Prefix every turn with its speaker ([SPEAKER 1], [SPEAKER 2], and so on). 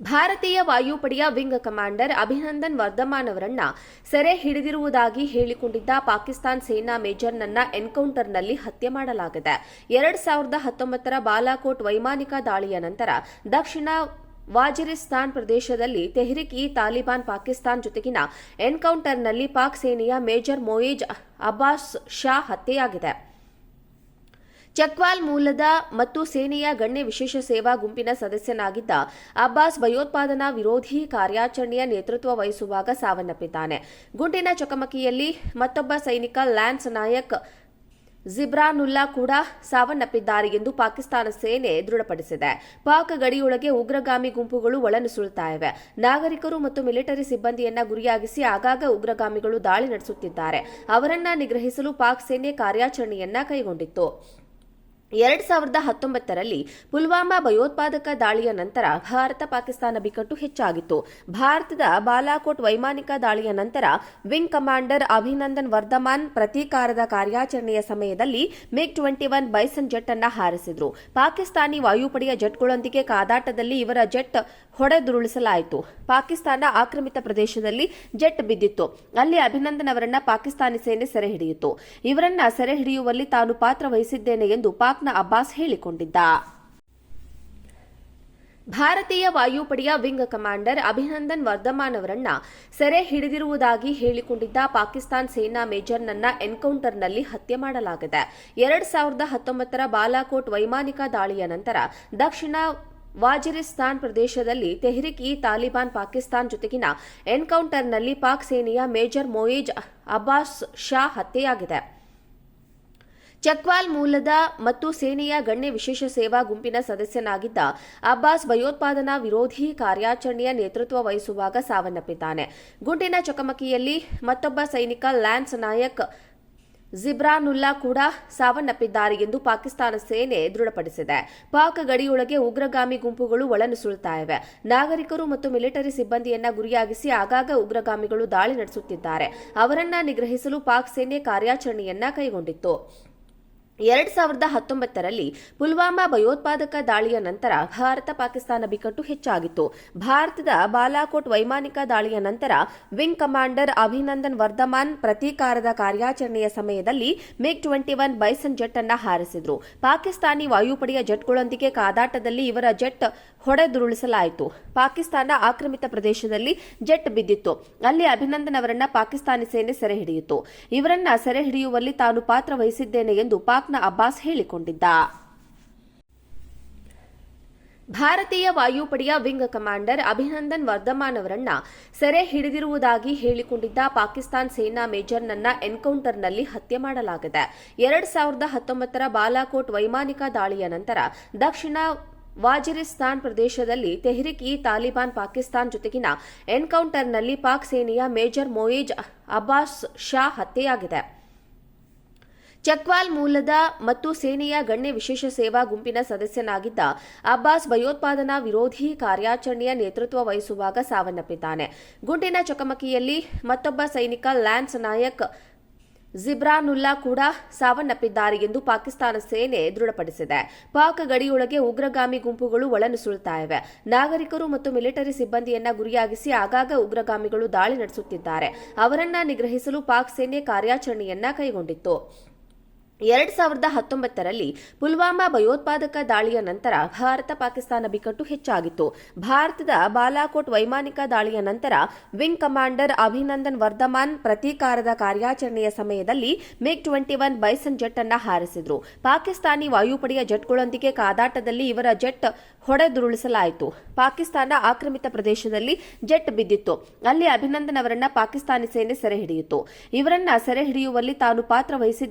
[SPEAKER 1] ಭಾರತೀಯ ವಾಯುಪಡೆಯ wing commander Abhinandan Varthaman ಅವರನ್ನ ಸೆರೆ ಹಿಡಿದಿರುವುದಾಗಿ ಹೇಳಿಕೊಂಡಿದ್ದ ಪಾಕಿಸ್ತಾನ ಸೇನಾ ಮೇಜರ್ನನ್ನ ಎನ್ಕೌಂಟರ್ನಲ್ಲಿ ಹತ್ಯೆ ಮಾಡಲಾಗಿದೆ. 2019ರ ಬಾಲಾಕೋಟ್ ವೈಮಾನಿಕ ದಾಳಿಯ ನಂತರ ದಕ್ಷಿಣ ವಾಜಿರಿಸ್ತಾನ್ ಪ್ರದೇಶದಲ್ಲಿ ತೆಹ್ರಿಕ್-ಇ-ತಾಲಿಬಾನ್ ಪಾಕಿಸ್ತಾನ ಜೊತೆಗಿನ ಎನ್ಕೌಂಟರ್ನಲ್ಲಿ ಪಾಕ್ ಸೇನೆಯ ಮೇಜರ್ ಮೊಯೇಜ್ ಅಬ್ಬಾಸ್ ಶಾ ಹತ್ಯೆಯಾಗಿದೆ. ಚಕ್ವಾಲ್ ಮೂಲದ ಮತ್ತು ಸೇನೆಯ ಗಣ್ಯ ವಿಶೇಷ ಸೇವಾ ಗುಂಪಿನ ಸದಸ್ಯನಾಗಿದ್ದ ಅಬ್ಬಾಸ್ ಭಯೋತ್ಪಾದನಾ ವಿರೋಧಿ ಕಾರ್ಯಾಚರಣೆಯ ನೇತೃತ್ವ ವಹಿಸುವಾಗ ಸಾವನ್ನಪ್ಪಿದ್ದಾನೆ. ಗುಂಡಿನ ಚಕಮಕಿಯಲ್ಲಿ ಮತ್ತೊಬ್ಬ ಸೈನಿಕ ಲ್ಯಾನ್ಸ್ ನಾಯಕ್ ಜಿಬ್ರಾನುಲ್ಲಾ ಕೂಡ ಸಾವನ್ನಪ್ಪಿದ್ದಾರೆ ಎಂದು ಪಾಕಿಸ್ತಾನ ಸೇನೆ ದೃಢಪಡಿಸಿದೆ. ಪಾಕ್ ಗಡಿಯೊಳಗೆ ಉಗ್ರಗಾಮಿ ಗುಂಪುಗಳು ಒಳನುಸುಳುತ್ತಾ ಇವೆ. ನಾಗರಿಕರು ಮತ್ತು ಮಿಲಿಟರಿ ಸಿಬ್ಬಂದಿಯನ್ನ ಗುರಿಯಾಗಿಸಿ ಆಗಾಗ ಉಗ್ರಗಾಮಿಗಳು ದಾಳಿ ನಡೆಸುತ್ತಿದ್ದಾರೆ. ಅವರನ್ನ ನಿಗ್ರಹಿಸಲು ಪಾಕ್ ಸೇನೆ ಕಾರ್ಯಾಚರಣೆಯನ್ನ ಕೈಗೊಂಡಿತ್ತು. 2019ರಲ್ಲಿ ಪುಲ್ವಾಮಾ ಭಯೋತ್ಪಾದಕ ದಾಳಿಯ ನಂತರ ಭಾರತ ಪಾಕಿಸ್ತಾನ ಬಿಕ್ಕಟ್ಟು ಹೆಚ್ಚಾಗಿತ್ತು. ಭಾರತದ ಬಾಲಾಕೋಟ್ ವೈಮಾನಿಕ ದಾಳಿಯ ನಂತರ ವಿಂಗ್ ಕಮಾಂಡರ್ ಅಭಿನಂದನ್ ವರ್ಧಮಾನ್ ಪ್ರತೀಕಾರದ ಕಾರ್ಯಾಚರಣೆಯ ಸಮಯದಲ್ಲಿ MiG-21 ಬೈಸನ್ ಜೆಟ್ ಅನ್ನ ಹಾರಿಸಿದ್ರು. ಪಾಕಿಸ್ತಾನಿ ವಾಯುಪಡೆಯ ಜೆಟ್ಗಳೊಂದಿಗೆ ಕಾದಾಟದಲ್ಲಿ ಇವರ ಜೆಟ್ ಹೊಡೆದುರುಳಿಸಲಾಯಿತು. ಪಾಕಿಸ್ತಾನ ಆಕ್ರಮಿತ ಪ್ರದೇಶದಲ್ಲಿ ಜೆಟ್ ಬಿದ್ದಿತ್ತು. ಅಲ್ಲಿ ಅಭಿನಂದನ್ ಅವರನ್ನ ಪಾಕಿಸ್ತಾನಿ ಸೇನೆ ಸೆರೆ ಹಿಡಿಯಿತು. ಇವರನ್ನ ಸೆರೆ ಹಿಡಿಯುವಲ್ಲಿ ತಾನು ಪಾತ್ರ ವಹಿಸಿದ್ದೇನೆ ಎಂದು ಪಾಕ್ನ ಅಬ್ಬಾಸ್ ಹೇಳಿಕೊಂಡಿದ್ದ. ಭಾರತೀಯ ವಾಯುಪಡೆಯ ವಿಂಗ್ ಕಮಾಂಡರ್ ಅಭಿನಂದನ್ ವರ್ಧಮಾನ್ ಅವರನ್ನ ಸೆರೆ ಹಿಡಿದಿರುವುದಾಗಿ ಹೇಳಿಕೊಂಡಿದ್ದ ಪಾಕಿಸ್ತಾನ ಸೇನಾ ಮೇಜರ್ನನ್ನ ಎನ್ಕೌಂಟರ್ನಲ್ಲಿ ಹತ್ಯೆ ಮಾಡಲಾಗಿದೆ. 2019ರ ಬಾಲಾಕೋಟ್ ವೈಮಾನಿಕ ದಾಳಿಯ ನಂತರ ದಕ್ಷಿಣ ವಾಜಿರಿಸ್ತಾನ್ ಪ್ರದೇಶದಲ್ಲಿ ತೆಹ್ರಿಕ್-ಇ-ತಾಲಿಬಾನ್ ಪಾಕಿಸ್ತಾನ ಜೊತೆಗಿನ ಎನ್ಕೌಂಟರ್ನಲ್ಲಿ ಪಾಕ್ ಸೇನೆಯ ಮೇಜರ್ ಮೊಯೇಜ್ ಅಬ್ಬಾಸ್ ಶಾ ಹತ್ಯೆಯಾಗಿದೆ. ಚಕ್ವಾಲ್ ಮೂಲದ ಮತ್ತು ಸೇನೆಯ ಗಣ್ಯ ವಿಶೇಷ ಸೇವಾ ಗುಂಪಿನ ಸದಸ್ಯನಾಗಿದ್ದ ಅಬ್ಬಾಸ್ ಭಯೋತ್ಪಾದನಾ ವಿರೋಧಿ ಕಾರ್ಯಾಚರಣೆಯ ನೇತೃತ್ವ ವಹಿಸುವಾಗ ಸಾವನ್ನಪ್ಪಿದ್ದಾನೆ. ಗುಂಡಿನ ಚಕಮಕಿಯಲ್ಲಿ ಮತ್ತೊಬ್ಬ ಸೈನಿಕ ಲ್ಯಾನ್ಸ್ ನಾಯಕ್ ಜಿಬ್ರಾನುಲ್ಲಾ ಕೂಡ ಸಾವನ್ನಪ್ಪಿದ್ದಾರೆ ಎಂದು ಪಾಕಿಸ್ತಾನ ಸೇನೆ ದೃಢಪಡಿಸಿದೆ. ಪಾಕ್ ಗಡಿಯೊಳಗೆ ಉಗ್ರಗಾಮಿ ಗುಂಪುಗಳು ಒಳನುಸುಳುತ್ತಾ ಇವೆ. ನಾಗರಿಕರು ಮತ್ತು ಮಿಲಿಟರಿ ಸಿಬ್ಬಂದಿಯನ್ನ ಗುರಿಯಾಗಿಸಿ ಆಗಾಗ ಉಗ್ರಗಾಮಿಗಳು ದಾಳಿ ನಡೆಸುತ್ತಿದ್ದಾರೆ. ಅವರನ್ನ ನಿಗ್ರಹಿಸಲು ಪಾಕ್ ಸೇನೆ ಕಾರ್ಯಾಚರಣೆಯನ್ನ ಕೈಗೊಂಡಿತ್ತು. 2019ರಲ್ಲಿ ಪುಲ್ವಾಮಾ ಭಯೋತ್ಪಾದಕ ದಾಳಿಯ ನಂತರ ಭಾರತ ಪಾಕಿಸ್ತಾನ ಬಿಕ್ಕಟ್ಟು ಹೆಚ್ಚಾಗಿತ್ತು. ಭಾರತದ ಬಾಲಾಕೋಟ್ ವೈಮಾನಿಕ ದಾಳಿಯ ನಂತರ ವಿಂಗ್ ಕಮಾಂಡರ್ ಅಭಿನಂದನ್ ವರ್ಧಮಾನ್ ಪ್ರತೀಕಾರದ ಕಾರ್ಯಾಚರಣೆಯ ಸಮಯದಲ್ಲಿ MiG-21 ಬೈಸನ್ ಜೆಟ್ ಅನ್ನ ಹಾರಿಸಿದ್ರು. ಪಾಕಿಸ್ತಾನಿ ವಾಯುಪಡೆಯ ಜೆಟ್ಗಳೊಂದಿಗೆ ಕಾದಾಟದಲ್ಲಿ ಇವರ ಜೆಟ್ ಹೊಡೆದುರುಳಿಸಲಾಯಿತು. ಪಾಕಿಸ್ತಾನ ಆಕ್ರಮಿತ ಪ್ರದೇಶದಲ್ಲಿ ಜೆಟ್ ಬಿದ್ದಿತ್ತು. ಅಲ್ಲಿ ಅಭಿನಂದನ್ ಅವರನ್ನ ಪಾಕಿಸ್ತಾನಿ ಸೇನೆ ಸೆರೆ ಹಿಡಿಯಿತು. ಇವರನ್ನ ಸೆರೆ ಹಿಡಿಯುವಲ್ಲಿ ತಾನು ಪಾತ್ರ ವಹಿಸಿದ್ದೇನೆ ಎಂದು ಪಾಕ್ನ ಅಬ್ಬಾಸ್ ಹೇಳಿಕೊಂಡಿದ್ದ. ಭಾರತೀಯ ವಾಯುಪಡೆಯ ವಿಂಗ್ ಕಮಾಂಡರ್ ಅಭಿನಂದನ್ ವರ್ಧಮಾನ್ ಅವರನ್ನ ಸೆರೆ ಹಿಡಿದಿರುವುದಾಗಿ ಹೇಳಿಕೊಂಡಿದ್ದ ಪಾಕಿಸ್ತಾನ ಸೇನಾ ಮೇಜರ್ನನ್ನ ಎನ್ಕೌಂಟರ್ನಲ್ಲಿ ಹತ್ಯೆ ಮಾಡಲಾಗಿದೆ. 2019ರ ಬಾಲಾಕೋಟ್ ವೈಮಾನಿಕ ದಾಳಿಯ ನಂತರ ದಕ್ಷಿಣ ವಾಜಿರಿಸ್ತಾನ್ ಪ್ರದೇಶದಲ್ಲಿ ತೆಹ್ರಿಕ್-ಇ-ತಾಲಿಬಾನ್ ಪಾಕಿಸ್ತಾನ ಜೊತೆಗಿನ ಎನ್ಕೌಂಟರ್ನಲ್ಲಿ ಪಾಕ್ ಸೇನೆಯ ಮೇಜರ್ ಮೊಯೇಜ್ ಅಬ್ಬಾಸ್ ಶಾ ಹತ್ಯೆಯಾಗಿದೆ. ಚಕ್ವಾಲ್ ಮೂಲದ ಮತ್ತು ಸೇನೆಯ ಗಣ್ಯ ವಿಶೇಷ ಸೇವಾ ಗುಂಪಿನ ಸದಸ್ಯನಾಗಿದ್ದ ಅಬ್ಬಾಸ್ ಭಯೋತ್ಪಾದನಾ ವಿರೋಧಿ ಕಾರ್ಯಾಚರಣೆಯ ನೇತೃತ್ವ ವಹಿಸುವಾಗ ಸಾವನ್ನಪ್ಪಿದ್ದಾನೆ. ಗುಂಡಿನ ಚಕಮಕಿಯಲ್ಲಿ ಮತ್ತೊಬ್ಬ ಸೈನಿಕ ಲ್ಯಾನ್ಸ್ ನಾಯಕ್ ಜಿಬ್ರಾನುಲ್ಲಾ ಕೂಡ ಸಾವನ್ನಪ್ಪಿದ್ದಾರೆ ಎಂದು ಪಾಕಿಸ್ತಾನ ಸೇನೆ ದೃಢಪಡಿಸಿದೆ. ಪಾಕ್ ಗಡಿಯೊಳಗೆ ಉಗ್ರಗಾಮಿ ಗುಂಪುಗಳು ಒಳನುಸುಳುತ್ತಾ ಇವೆ. ನಾಗರಿಕರು ಮತ್ತು ಮಿಲಿಟರಿ ಸಿಬ್ಬಂದಿಯನ್ನ ಗುರಿಯಾಗಿಸಿ ಆಗಾಗ ಉಗ್ರಗಾಮಿಗಳು ದಾಳಿ ನಡೆಸುತ್ತಿದ್ದಾರೆ. ಅವರನ್ನ ನಿಗ್ರಹಿಸಲು ಪಾಕ್ ಸೇನೆ ಕಾರ್ಯಾಚರಣೆಯನ್ನ ಕೈಗೊಂಡಿತ್ತು. 2019ರಲ್ಲಿ ಪುಲ್ವಾಮಾ ಭಯೋತ್ಪಾದಕ ದಾಳಿಯ ನಂತರ ಭಾರತ ಪಾಕಿಸ್ತಾನ ಬಿಕ್ಕಟ್ಟು ಹೆಚ್ಚಾಗಿತ್ತು. ಭಾರತದ ಬಾಲಾಕೋಟ್ ವೈಮಾನಿಕ ದಾಳಿಯ ನಂತರ ವಿಂಗ್ ಕಮಾಂಡರ್ ಅಭಿನಂದನ್ ವರ್ಧಮಾನ್ ಪ್ರತೀಕಾರದ ಕಾರ್ಯಾಚರಣೆಯ ಸಮಯದಲ್ಲಿ MiG-21 ಬೈಸನ್ ಜೆಟ್ ಅನ್ನ ಹಾರಿಸಿದ್ರು. ಪಾಕಿಸ್ತಾನಿ ವಾಯುಪಡೆಯ ಜೆಟ್ಗಳೊಂದಿಗೆ ಕಾದಾಟದಲ್ಲಿ ಇವರ ಜೆಟ್ ಹೊಡೆದುರುಳಿಸಲಾಯಿತು. ಪಾಕಿಸ್ತಾನ ಆಕ್ರಮಿತ ಪ್ರದೇಶದಲ್ಲಿ ಜೆಟ್ ಬಿದ್ದಿತ್ತು. ಅಲ್ಲಿ ಅಭಿನಂದನ್ ಅವರನ್ನ ಪಾಕಿಸ್ತಾನಿ ಸೇನೆ ಸೆರೆ ಹಿಡಿಯಿತು. ಇವರನ್ನ ಸೆರೆ ಹಿಡಿಯುವಲ್ಲಿ ತಾನು ಪಾತ್ರ ವಹಿಸಿದ್ದೇನೆ